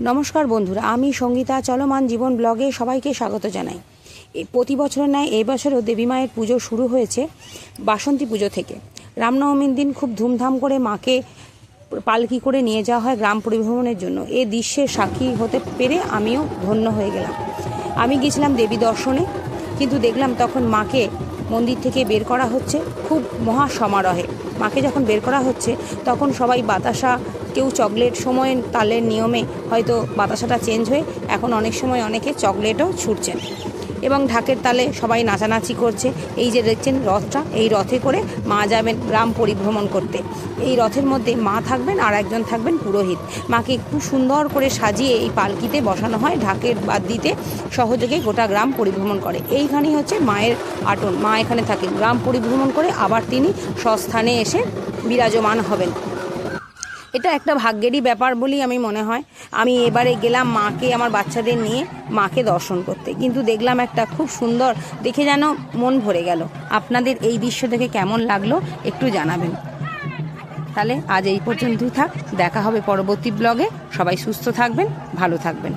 নমস্কার বন্ধুরা, আমি সঙ্গীতা চলমান জীবন ব্লগে সবাইকে স্বাগত জানাই। প্রতি বছরের ন্যায় এই বছরও দেবী মায়ের পুজো শুরু হয়েছে বাসন্তী পুজো থেকে। রামনবমীর দিন খুব ধুমধাম করে মাকে পালকি করে নিয়ে যাওয়া হয় গ্রাম পরিভ্রমণের জন্য। এই দৃশ্যের সাক্ষী হতে পেরে আমিও ধন্য হয়ে গেলাম। আমি গেছিলাম দেবী দর্শনে, কিন্তু দেখলাম তখন মাকে মন্দির থেকে বের করা হচ্ছে খুব মহা সমারোহে। মাকে যখন বের করা হচ্ছে তখন সবাই বাতাসা, কেউ চকলেট, সময় তালের নিয়মে হয়তো বাতাসাটা চেঞ্জ হয়ে এখন অনেক সময় অনেকে চকলেটও ছুটছেন এবং ঢাকের তালে সবাই নাচানাচি করছে। এই যে দেখছেন রথটা, এই রথে করে মা যাবেন গ্রাম পরিভ্রমণ করতে। এই রথের মধ্যে মা থাকবেন আর একজন থাকবেন পুরোহিত। মাকে একটু সুন্দর করে সাজিয়ে এই পালকিতে বসানো হয়, ঢাকের বাদ দিতে সহযোগে গোটা গ্রাম পরিভ্রমণ করে। এইখানেই হচ্ছে মায়ের আটন। মা এখানে থাকেন, গ্রাম পরিভ্রমণ করে আবার তিনি স্বস্থানে এসে বিরাজমান হবেন। এটা একটা ভাগ্যেরই ব্যাপার বলেই আমি মনে হয়। আমি এবারে গেলাম মাকে আমার বাচ্চাদের নিয়ে মাকে দর্শন করতে, কিন্তু দেখলাম একটা খুব সুন্দর, দেখে যেন মন ভরে গেল। আপনাদের এই দৃশ্য দেখে কেমন লাগলো একটু জানাবেন। তাহলে আজ এই পর্যন্তই থাক, দেখা হবে পরবর্তী ব্লগে। সবাই সুস্থ থাকবেন, ভালো থাকবেন।